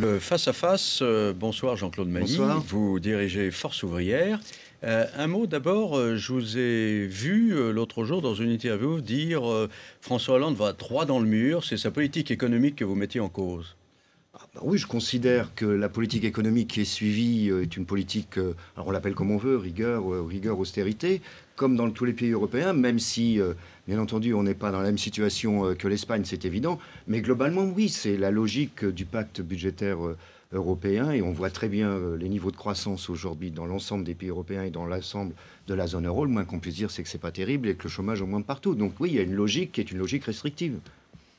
Le face-à-face, bonsoir Jean-Claude Mailly, Bonsoir. vous dirigez Force Ouvrière. Un mot d'abord, je vous ai vu l'autre jour dans une interview dire François Hollande va droit dans le mur, c'est sa politique économique que vous mettiez en cause. Oui, je considère que la politique économique qui est suivie est une politique, alors on l'appelle comme on veut, rigueur, austérité, comme dans tous les pays européens, même si, bien entendu, on n'est pas dans la même situation que l'Espagne, c'est évident. Mais globalement, oui, c'est la logique du pacte budgétaire européen, et on voit très bien les niveaux de croissance aujourd'hui dans l'ensemble des pays européens et dans l'ensemble de la zone euro. Le moins qu'on puisse dire, c'est que c'est pas terrible et que le chômage augmente partout. Donc oui, il y a une logique qui est une logique restrictive.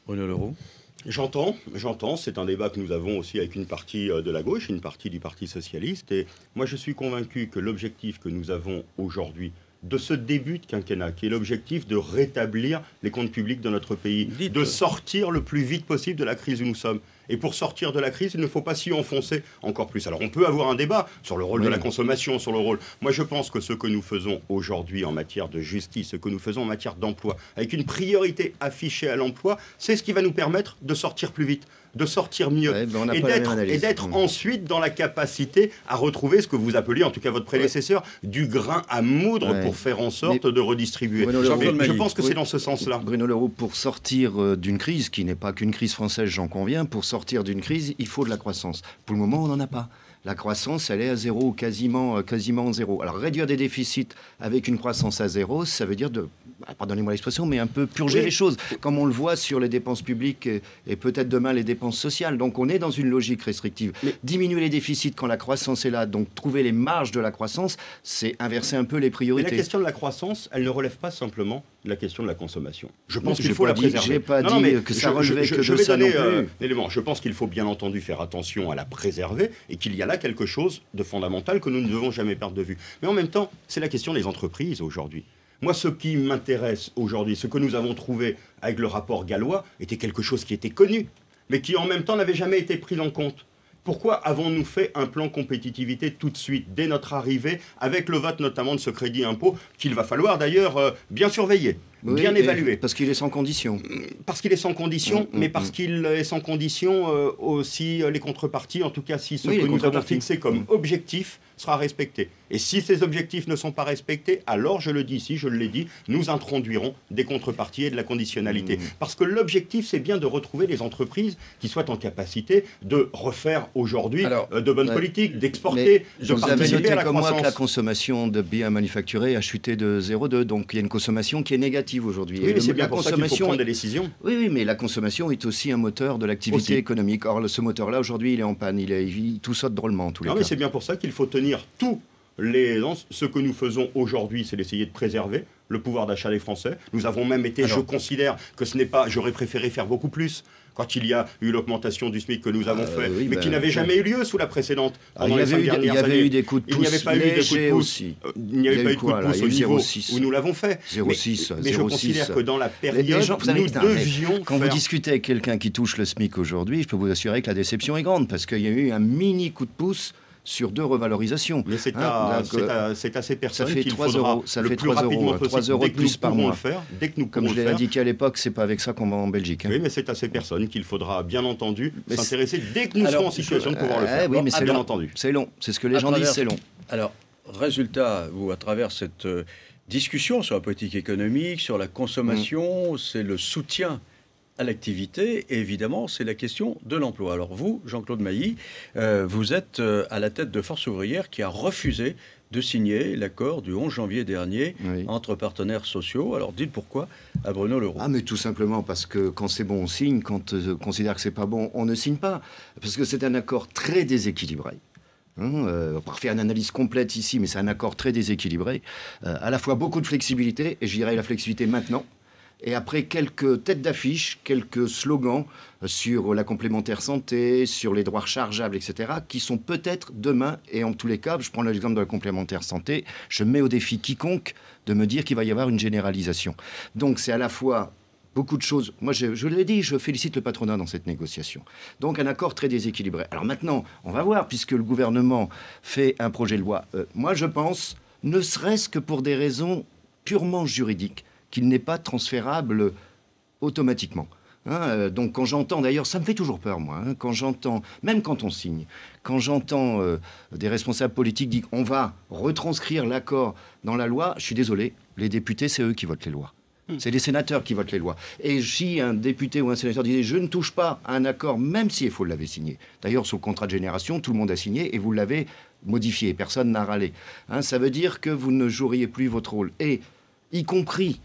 Bruno Le Roux. J'entends. C'est un débat que nous avons aussi avec une partie de la gauche, une partie du Parti socialiste. Et moi, je suis convaincu que l'objectif que nous avons aujourd'hui, de ce début de quinquennat, qui est l'objectif de rétablir les comptes publics de notre pays, de sortir le plus vite possible de la crise où nous sommes. Et pour sortir de la crise, il ne faut pas s'y enfoncer encore plus. Alors on peut avoir un débat sur le rôle de la consommation, sur le rôle... Moi je pense que ce que nous faisons aujourd'hui en matière de justice, ce que nous faisons en matière d'emploi, avec une priorité affichée à l'emploi, c'est ce qui va nous permettre de sortir plus vite, de sortir mieux, et d'être ensuite dans la capacité à retrouver ce que vous appeliez, en tout cas votre prédécesseur, du grain à moudre pour faire en sorte de redistribuer. Je pense que c'est dans ce sens-là. Bruno Le Roux, pour sortir d'une crise, qui n'est pas qu'une crise française, j'en conviens, pour sortir d'une crise, il faut de la croissance. Pour le moment, on n'en a pas. La croissance, elle est à zéro, quasiment zéro. Alors réduire des déficits avec une croissance à zéro, ça veut dire pardonnez-moi l'expression, mais un peu purger les choses, comme on le voit sur les dépenses publiques et peut-être demain les dépenses sociales. Donc on est dans une logique restrictive. Diminuer les déficits quand la croissance est là, donc trouver les marges de la croissance, c'est inverser un peu les priorités. Mais la question de la croissance, elle ne relève pas simplement de la question de la consommation. Je pense qu'il faut la préserver. Je n'ai pas dit que ça relevait que de ça non plus. Élément. Je pense qu'il faut bien entendu faire attention à la préserver et qu'il y a là quelque chose de fondamental que nous ne devons jamais perdre de vue. Mais en même temps, c'est la question des entreprises aujourd'hui. Moi, ce qui m'intéresse aujourd'hui, ce que nous avons trouvé avec le rapport gallois, était quelque chose qui était connu, mais qui en même temps n'avait jamais été pris en compte. Pourquoi avons-nous fait un plan compétitivité tout de suite, dès notre arrivée, avec le vote notamment de ce crédit impôt, qu'il va falloir d'ailleurs bien surveiller, bien évaluer. Parce qu'il est sans condition. Parce qu'il est sans condition, mais parce qu'il est sans condition aussi les contreparties, en tout cas si ce que nous avons fixé comme objectif sera respecté. Et si ces objectifs ne sont pas respectés, alors, je le dis ici, je l'ai dit, nous introduirons des contreparties et de la conditionnalité. Parce que l'objectif, c'est bien de retrouver les entreprises qui soient en capacité de refaire aujourd'hui de bonnes politiques, d'exporter, de participer à la croissance. Moi, que la consommation de biens manufacturés a chuté de 0,2. Donc, il y a une consommation qui est négative aujourd'hui. Oui, mais c'est bien pour ça qu'il faut prendre des décisions. Oui, mais la consommation est aussi un moteur de l'activité économique. Or, ce moteur-là, aujourd'hui, il est en panne. Il tout saute drôlement, en tous les cas. Mais c'est bien pour ça qu'il faut tenir tout. Ce que nous faisons aujourd'hui, c'est d'essayer de préserver le pouvoir d'achat des Français. Nous avons même été, je considère que ce n'est pas, j'aurais préféré faire beaucoup plus quand il y a eu l'augmentation du SMIC que nous avons fait, mais qui n'avait jamais eu lieu sous la précédente. Il y avait eu des coups de pouce. Il n'y avait pas eu des coups de pouce. Il n'y avait pas eu de coups de pouce au niveau où nous l'avons fait. 0,6. Mais je considère que dans la période, nous devions Quand vous discutez avec quelqu'un qui touche le SMIC aujourd'hui, je peux vous assurer que la déception est grande, parce qu'il y a eu un mini coup de pouce sur 2 revalorisations. Mais c'est à ces personnes qu'il faudra le plus 3 rapidement euros, 3 possible, euros de plus par mois. Dès que nous Comme je l'ai indiqué à l'époque, c'est pas avec ça qu'on va en Belgique. Oui, mais c'est à ces personnes qu'il faudra bien entendu s'intéresser dès que nous serons en situation de pouvoir le faire. Oui, mais c'est bien long. entendu. C'est long. C'est ce que les gens disent, c'est long. Alors, résultat, vous, à travers cette discussion sur la politique économique, sur la consommation, c'est le soutien à l'activité, et évidemment, c'est la question de l'emploi. Alors vous, Jean-Claude Mailly, vous êtes à la tête de Force Ouvrière qui a refusé de signer l'accord du 11 janvier dernier entre partenaires sociaux. Alors dites pourquoi à Bruno Le Roux. Mais tout simplement parce que quand c'est bon, on signe. Quand on considère que c'est pas bon, on ne signe pas. Parce que c'est un accord très déséquilibré. On va faire une analyse complète ici, mais c'est un accord très déséquilibré. À la fois beaucoup de flexibilité, et je dirais la flexibilité maintenant, et après quelques têtes d'affiche, quelques slogans sur la complémentaire santé, sur les droits rechargeables, etc., qui sont peut-être demain, et en tous les cas, je prends l'exemple de la complémentaire santé, je mets au défi quiconque de me dire qu'il va y avoir une généralisation. Donc c'est à la fois beaucoup de choses. Moi, je l'ai dit, je félicite le patronat dans cette négociation. Donc un accord très déséquilibré. Alors maintenant, on va voir, puisque le gouvernement fait un projet de loi. Moi, je pense, ne serait-ce que pour des raisons purement juridiques, qu'il n'est pas transférable automatiquement. Donc quand j'entends, d'ailleurs, ça me fait toujours peur, moi, quand j'entends, même quand on signe, quand j'entends des responsables politiques dire qu'on va retranscrire l'accord dans la loi, je suis désolé, les députés, c'est eux qui votent les lois. C'est les sénateurs qui votent les lois. Et si un député ou un sénateur disait « je ne touche pas à un accord, même si il faut l'avait signé ». D'ailleurs, sur le contrat de génération, tout le monde a signé et vous l'avez modifié. Personne n'a râlé. Ça veut dire que vous ne joueriez plus votre rôle. Et y compris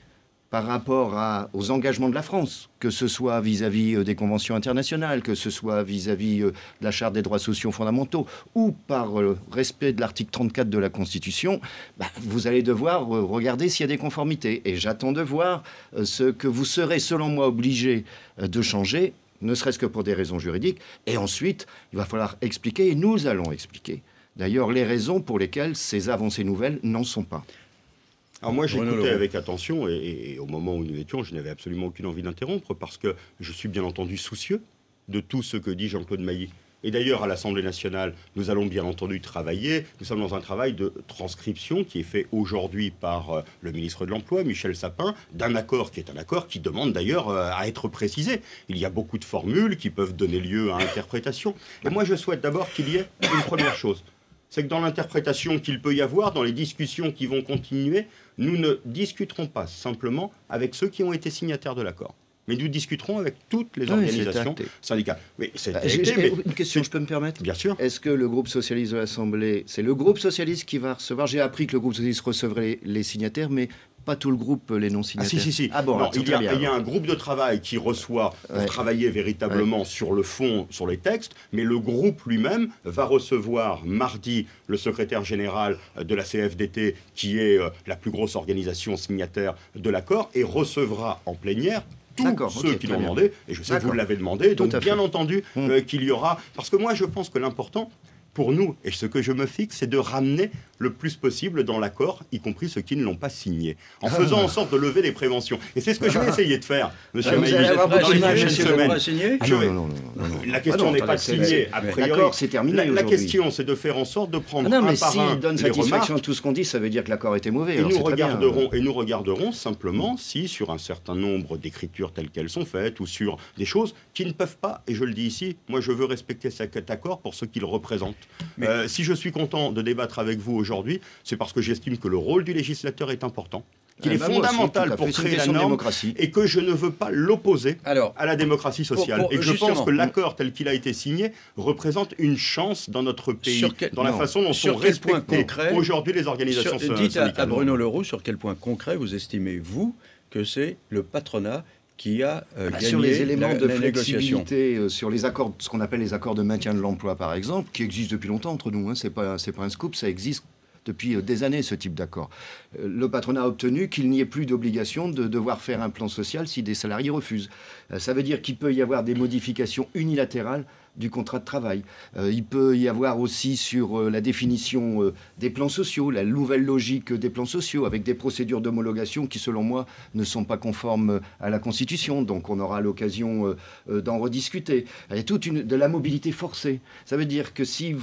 par rapport aux engagements de la France, que ce soit vis-à-vis des conventions internationales, que ce soit vis-à-vis de la Charte des droits sociaux fondamentaux, ou par respect de l'article 34 de la Constitution, vous allez devoir regarder s'il y a des conformités. Et j'attends de voir ce que vous serez, selon moi, obligé de changer, ne serait-ce que pour des raisons juridiques. Et ensuite, il va falloir expliquer, et nous allons expliquer, d'ailleurs, les raisons pour lesquelles ces avancées nouvelles n'en sont pas. Alors moi j'écoutais avec attention et au moment où nous étions, je n'avais absolument aucune envie d'interrompre parce que je suis bien entendu soucieux de tout ce que dit Jean-Claude Mailly. Et d'ailleurs à l'Assemblée nationale, nous allons bien entendu travailler. Nous sommes dans un travail de transcription qui est fait aujourd'hui par le ministre de l'Emploi, Michel Sapin, d'un accord qui est un accord qui demande d'ailleurs à être précisé. Il y a beaucoup de formules qui peuvent donner lieu à interprétation. Et moi je souhaite d'abord qu'il y ait une première chose. C'est que dans l'interprétation qu'il peut y avoir, dans les discussions qui vont continuer, nous ne discuterons pas simplement avec ceux qui ont été signataires de l'accord. Mais nous discuterons avec toutes les organisations syndicales. Mais j'ai une question, je peux me permettre ? Bien sûr. Est-ce que le groupe socialiste de l'Assemblée, c'est le groupe socialiste qui va recevoir ? J'ai appris que le groupe socialiste recevrait les signataires, mais pas tout le groupe, les non-signataires. Si. Ah bon, non, il y a un groupe de travail qui reçoit pour travailler véritablement sur le fond, sur les textes, mais le groupe lui-même va recevoir mardi le secrétaire général de la CFDT, qui est la plus grosse organisation signataire de l'accord, et recevra en plénière tous ceux qui l'ont demandé, et je sais que vous l'avez demandé, donc bien entendu qu'il y aura... Parce que moi, je pense que l'important, pour nous, et ce que je me fixe, c'est de ramener le plus possible dans l'accord, y compris ceux qui ne l'ont pas signé, en faisant en sorte de lever les préventions. Et c'est ce que je vais essayer de faire, monsieur Mailly, dans les prochaines semaines. Non. La question n'est pas de signer, a priori. L'accord, c'est terminé. La question, c'est de faire en sorte de prendre un par un s'il donne satisfaction à tout ce qu'on dit, ça veut dire que l'accord était mauvais. Et nous regarderons simplement si, sur un certain nombre d'écritures telles qu'elles sont faites, ou sur des choses qui ne peuvent pas, et je le dis ici, moi je veux respecter cet accord pour ce qu'il représente. Si je suis content de débattre avec vous aujourd'hui, c'est parce que j'estime que le rôle du législateur est important, qu'il est fondamental pour créer la norme, et que je ne veux pas l'opposer à la démocratie sociale. Et que je pense que l'accord tel qu'il a été signé représente une chance dans notre pays, dans la façon dont sont respectées aujourd'hui les organisations syndicales. Dites à Bruno Le Roux sur quel point concret vous estimez, vous, que c'est le patronat qui a gagné sur les éléments de négociation. Flexibilité, sur les accords, ce qu'on appelle les accords de maintien de l'emploi, par exemple, qui existent depuis longtemps entre nous. C'est pas un scoop, ça existe depuis des années, ce type d'accord. Le patronat a obtenu qu'il n'y ait plus d'obligation de devoir faire un plan social si des salariés refusent. Ça veut dire qu'il peut y avoir des modifications unilatérales du contrat de travail. Il peut y avoir aussi sur la définition des plans sociaux, la nouvelle logique des plans sociaux, avec des procédures d'homologation qui, selon moi, ne sont pas conformes à la Constitution. Donc on aura l'occasion d'en rediscuter. Il y a de la mobilité forcée. Ça veut dire que si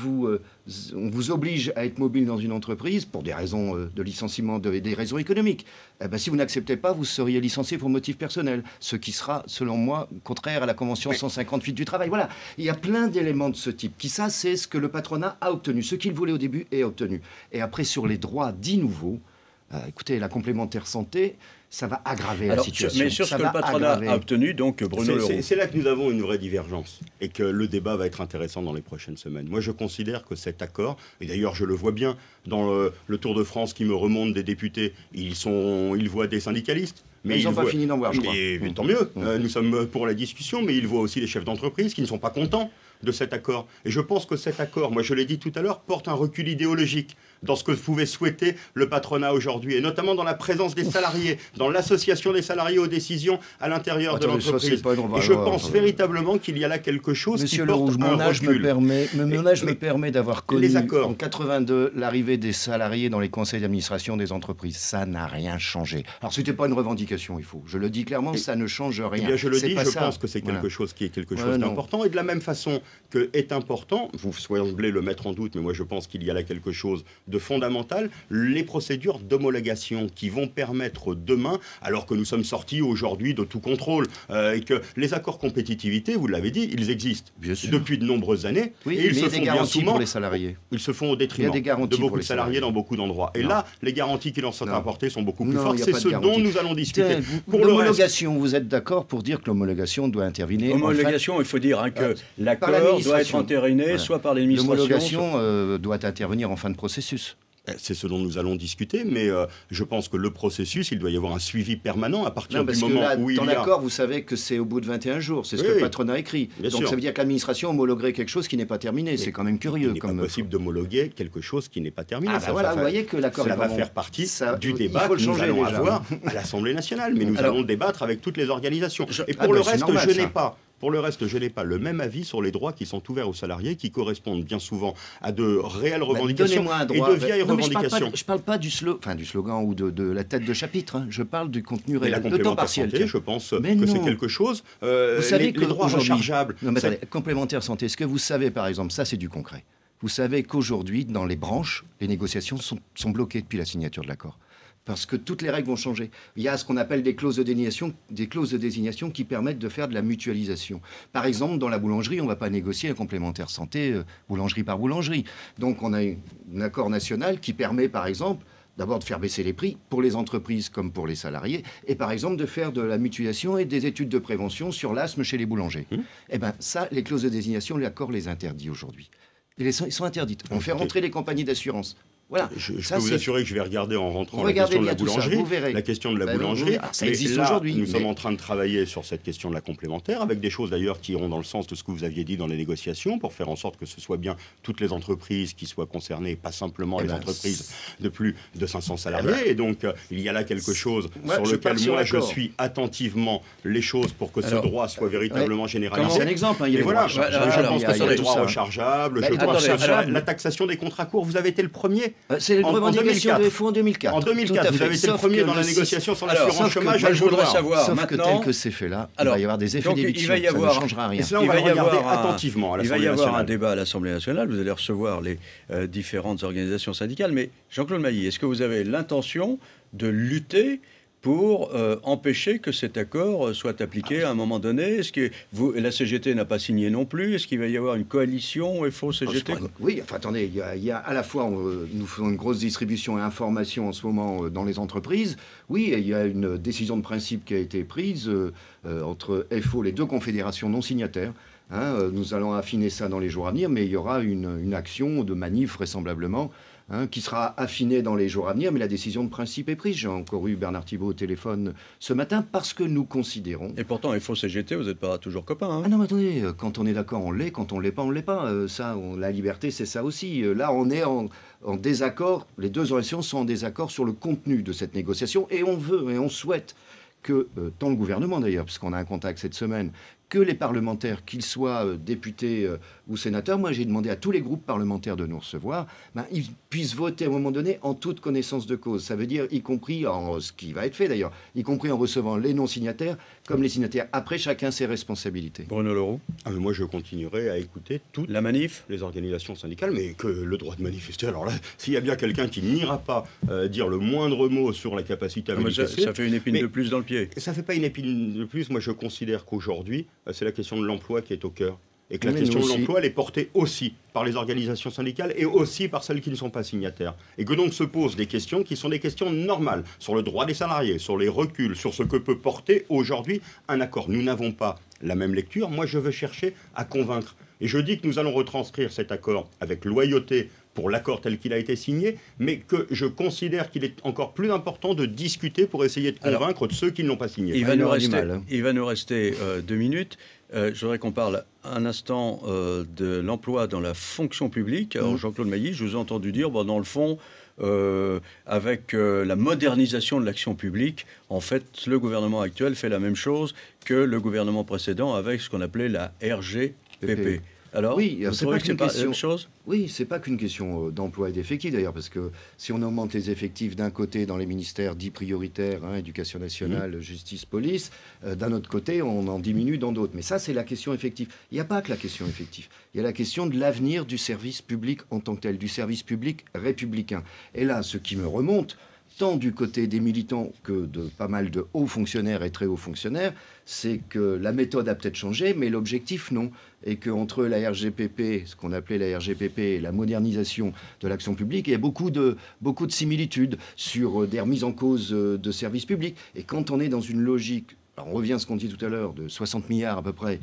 on vous oblige à être mobile dans une entreprise, pour des raisons de licenciement, des raisons économiques, si vous n'acceptez pas, vous seriez licencié pour motif personnel, ce qui sera, selon moi, contraire à la Convention 158 du travail. Voilà, il y a plein d'éléments de ce type. Ça, c'est ce que le patronat a obtenu. Ce qu'il voulait au début est obtenu. Et après, sur les droits dits nouveaux, écoutez, la complémentaire santé, ça va aggraver la situation. Mais sur ce que le patronat a obtenu, donc Bruno Le Roux. C'est là que nous avons une vraie divergence et que le débat va être intéressant dans les prochaines semaines. Moi, je considère que cet accord, et d'ailleurs je le vois bien dans le Tour de France qui me remonte des députés, ils voient des syndicalistes. Mais ils n'ont pas fini d'en voir, je crois. Mais tant mieux, nous sommes pour la discussion, mais ils voient aussi les chefs d'entreprise qui ne sont pas contents de cet accord. Et je pense que cet accord, moi je l'ai dit tout à l'heure, porte un recul idéologique dans ce que pouvait souhaiter le patronat aujourd'hui, et notamment dans la présence des salariés, dans l'association des salariés aux décisions à l'intérieur de l'entreprise. Et je pense véritablement qu'il y a là quelque chose Monsieur qui porte Leroux, un recul. Mon âge me permet d'avoir connu en 82 l'arrivée des salariés dans les conseils d'administration des entreprises. Ça n'a rien changé. Alors c'était pas une revendication, je le dis clairement, ça ne change rien. Eh bien, je le dis, je pense que c'est quelque chose qui est quelque chose d'important. Et de la même façon que est important, vous semblez le mettre en doute, mais moi je pense qu'il y a là quelque chose de fondamental, les procédures d'homologation qui vont permettre demain, alors que nous sommes sortis aujourd'hui de tout contrôle, et que les accords compétitivité, vous l'avez dit, ils existent depuis de nombreuses années, oui, et ils se font bien souvent pour les salariés. Ils se font au détriment de beaucoup de salariés dans beaucoup d'endroits. Et là, les garanties qui leur sont apportées sont beaucoup plus fortes. C'est ce dont nous allons discuter. Pour l'homologation, vous êtes d'accord pour dire que l'homologation doit intervenir? L'homologation, il faut dire que l'accord doit être entériné soit par l'administration. L'homologation doit intervenir en fin de processus. C'est ce dont nous allons discuter, mais je pense que le processus, il doit y avoir un suivi permanent à partir du moment où il y a... Dans l'accord, vous savez que c'est au bout de 21 jours, c'est ce que le patronat écrit. Donc ça veut dire que l'administration homologuerait quelque chose qui n'est pas terminé. C'est quand même curieux. Il n'est pas possible d'homologuer quelque chose qui n'est pas terminé. Vous voyez que l'accord va faire partie du débat que nous allons avoir à l'Assemblée nationale, mais nous allons débattre avec toutes les organisations. Et pour le reste, je n'ai pas... Pour le reste, je n'ai pas le même avis sur les droits qui sont ouverts aux salariés, qui correspondent bien souvent à de réelles revendications et de vieilles revendications. Je ne parle pas du slogan ou de la tête de chapitre. Je parle du contenu réel. La complémentaire santé, je pense que c'est quelque chose. Vous savez que les droits rechargeables. Complémentaire santé, est-ce que vous savez, par exemple, ça c'est du concret. Vous savez qu'aujourd'hui, dans les branches, les négociations sont bloquées depuis la signature de l'accord. Parce que toutes les règles vont changer. Il y a ce qu'on appelle des clauses de désignation qui permettent de faire de la mutualisation. Par exemple, dans la boulangerie, on ne va pas négocier un complémentaire santé boulangerie par boulangerie. Donc on a un accord national qui permet, par exemple, d'abord de faire baisser les prix pour les entreprises comme pour les salariés, et par exemple de faire de la mutualisation et des études de prévention sur l'asthme chez les boulangers. Eh bien ça, les clauses de désignation, l'accord les interdit aujourd'hui. Ils sont interdites. On fait rentrer les compagnies d'assurance. Voilà. Je peux vous assurer que je vais regarder en rentrant la question de la boulangerie. La question de la boulangerie. Ça existe aujourd'hui. Nous sommes en train de travailler sur cette question de la complémentaire, avec des choses d'ailleurs qui iront dans le sens de ce que vous aviez dit dans les négociations, pour faire en sorte que ce soit bien toutes les entreprises qui soient concernées, pas simplement les entreprises de plus de 500 salariés. Et donc, il y a là quelque chose sur lequel moi je suis attentivement les choses pour que ce droit soit véritablement généralisé. C'est un exemple. Et voilà, je pense que sur les droits rechargeables, la taxation des contrats courts, vous avez été le premier. C'est une revendication de FO en 2004. En 2004, vous avez été le premier dans la négociation sur l'assurance chômage. Je voudrais savoir sauf maintenant... que tel que c'est fait là, il va y avoir des effets d'éviction. Ça ne changera rien. Et cela, on va regarder attentivement à l'Assemblée nationale. Il va y avoir un débat à l'Assemblée nationale. Vous allez recevoir les différentes organisations syndicales. Mais Jean-Claude Mailly, est-ce que vous avez l'intention de lutter pour empêcher que cet accord soit appliqué à un moment donné? Est-ce que la CGT n'a pas signé non plus? Est-ce qu'il va y avoir une coalition FO-CGT? Oui, enfin attendez, il y a à la fois, nous faisons une grosse distribution et information en ce moment dans les entreprises. Oui, il y a une décision de principe qui a été prise entre FO, les deux confédérations non signataires. Nous allons affiner ça dans les jours à venir, mais il y aura une action de manif vraisemblablement qui sera affinée dans les jours à venir, mais la décision de principe est prise. J'ai encore eu Bernard Thibault au téléphone ce matin parce que nous considérons... Et pourtant, FO-CGT, vous n'êtes pas toujours copains. Ah non, mais attendez, quand on est d'accord, on l'est, quand on ne l'est pas, on ne l'est pas. La liberté, c'est ça aussi. Là, on est en désaccord, les deux organisations sont en désaccord sur le contenu de cette négociation, et on veut et on souhaite que, tant le gouvernement d'ailleurs, puisqu'on a un contact cette semaine, que les parlementaires, qu'ils soient députés ou sénateurs, moi j'ai demandé à tous les groupes parlementaires de nous recevoir, ils puissent voter à un moment donné en toute connaissance de cause. Ça veut dire, y compris en ce qui va être fait d'ailleurs, y compris en recevant les non-signataires comme les signataires. Après, chacun ses responsabilités. Bruno Leroux. Moi, je continuerai à écouter toutes les organisations syndicales, mais que le droit de manifester. Alors là, s'il y a bien quelqu'un qui n'ira pas dire le moindre mot sur la capacité à manifester... Ça fait une épine de plus dans le pied. Ça ne fait pas une épine de plus. Moi, je considère qu'aujourd'hui, c'est la question de l'emploi qui est au cœur. Et que la question de l'emploi, elle est portée aussi par les organisations syndicales et aussi par celles qui ne sont pas signataires. Et que donc se posent des questions qui sont des questions normales sur le droit des salariés, sur les reculs, sur ce que peut porter aujourd'hui un accord. Nous n'avons pas la même lecture. Moi, je veux chercher à convaincre. Et je dis que nous allons retranscrire cet accord avec loyauté pour l'accord tel qu'il a été signé, mais que je considère qu'il est encore plus important de discuter pour essayer de convaincre ceux qui ne l'ont pas signé. Il va nous rester 2 minutes. Je voudrais qu'on parle un instant de l'emploi dans la fonction publique. Alors, Jean-Claude Mailly, je vous ai entendu dire, dans le fond, avec la modernisation de l'action publique, en fait, le gouvernement actuel fait la même chose que le gouvernement précédent avec ce qu'on appelait la RGPP. Alors, oui, vous c'est trouvez pas que c'est qu'une pas la question. même chose? Oui, c'est pas qu'une question d'emploi et d'effectifs d'ailleurs, parce que si on augmente les effectifs d'un côté dans les ministères dits prioritaires, éducation nationale, justice, police, d'un autre côté on en diminue dans d'autres. Mais ça, c'est la question effective. Il n'y a pas que la question effective. Il y a la question de l'avenir du service public en tant que tel, du service public républicain. Et là, ce qui me remonte, tant du côté des militants que de pas mal de hauts fonctionnaires et très hauts fonctionnaires, c'est que la méthode a peut-être changé, mais l'objectif non. Et qu'entre la RGPP, ce qu'on appelait la RGPP, et la modernisation de l'action publique, il y a beaucoup de similitudes sur des remises en cause de services publics. Et quand on est dans une logique, alors on revient à ce qu'on dit tout à l'heure, de 60 milliards à peu près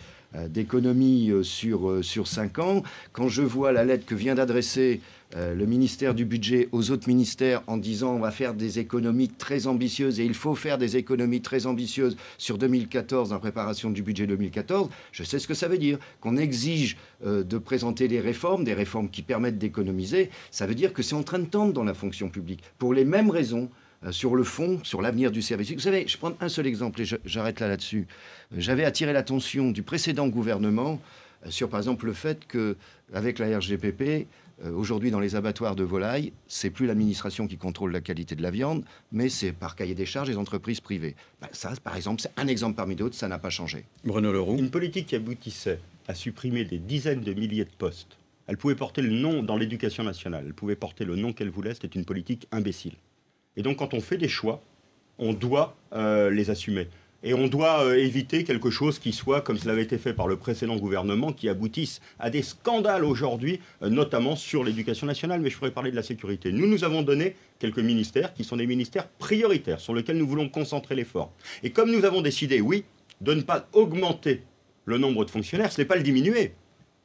d'économies sur 5 ans, quand je vois la lettre que vient d'adresser le ministère du Budget aux autres ministères en disant on va faire des économies très ambitieuses et il faut faire des économies très ambitieuses sur 2014 en préparation du budget 2014, je sais ce que ça veut dire. Qu'on exige de présenter des réformes qui permettent d'économiser, ça veut dire que c'est en train de tendre dans la fonction publique. Pour les mêmes raisons, sur le fond, sur l'avenir du service. Vous savez, je prends un seul exemple et j'arrête là-dessus. J'avais attiré l'attention du précédent gouvernement sur, par exemple, le fait qu'avec la RGPP, aujourd'hui, dans les abattoirs de volailles, c'est plus l'administration qui contrôle la qualité de la viande, mais c'est par cahier des charges les entreprises privées. Ça, par exemple, c'est un exemple parmi d'autres, ça n'a pas changé. Bruno Le Roux. Une politique qui aboutissait à supprimer des dizaines de milliers de postes, elle pouvait porter le nom dans l'éducation nationale, elle pouvait porter le nom qu'elle voulait, c'était une politique imbécile. Et donc, quand on fait des choix, on doit les assumer. Et on doit éviter quelque chose qui soit, comme cela avait été fait par le précédent gouvernement, qui aboutisse à des scandales aujourd'hui, notamment sur l'éducation nationale. Mais je pourrais parler de la sécurité. Nous avons donné quelques ministères qui sont des ministères prioritaires, sur lesquels nous voulons concentrer l'effort. Et comme nous avons décidé, oui, de ne pas augmenter le nombre de fonctionnaires, ce n'est pas le diminuer.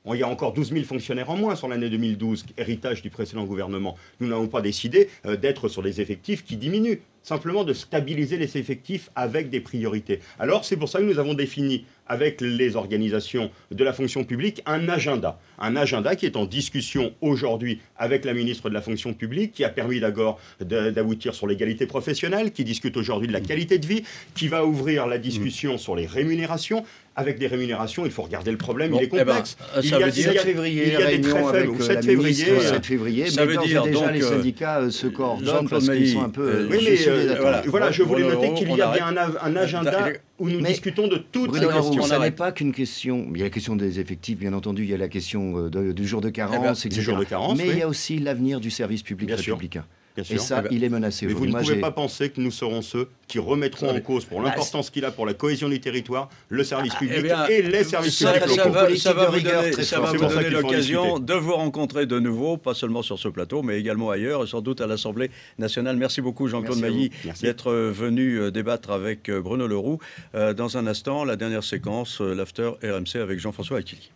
Il y a encore 12 000 fonctionnaires en moins sur l'année 2012, héritage du précédent gouvernement. Nous n'avons pas décidé d'être sur des effectifs qui diminuent, simplement de stabiliser les effectifs avec des priorités. Alors c'est pour ça que nous avons défini avec les organisations de la fonction publique un agenda qui est en discussion aujourd'hui avec la ministre de la fonction publique, qui a permis d'aboutir sur l'égalité professionnelle, qui discute aujourd'hui de la qualité de vie, qui va ouvrir la discussion sur les rémunérations. Avec des rémunérations, il faut regarder le problème, il est complexe. Il y a 7 février, réunion avec la ministre, 7 février, mais d'ores et déjà les syndicats se coordonnent parce qu'ils sont un peu... Oui, mais voilà, je voulais noter qu'il y a bien un agenda où nous discutons de toutes ces questions. Ça n'est pas qu'une question... Il y a la question des effectifs, bien entendu, il y a la question du jour de carence, etc. Mais il y a aussi l'avenir du service public républicain. Et ça, il est menacé. Mais vous ne pouvez pas penser que nous serons ceux qui remettront en cause, pour l'importance qu'il a pour la cohésion du territoire, le service public et les services publics locaux. Ça va vous donner l'occasion de vous rencontrer de nouveau, pas seulement sur ce plateau, mais également ailleurs, et sans doute à l'Assemblée nationale. Merci beaucoup, Jean-Claude Mailly, d'être venu débattre avec Bruno Le Roux. Dans un instant, la dernière séquence, l'After RMC avec Jean-François Aquili.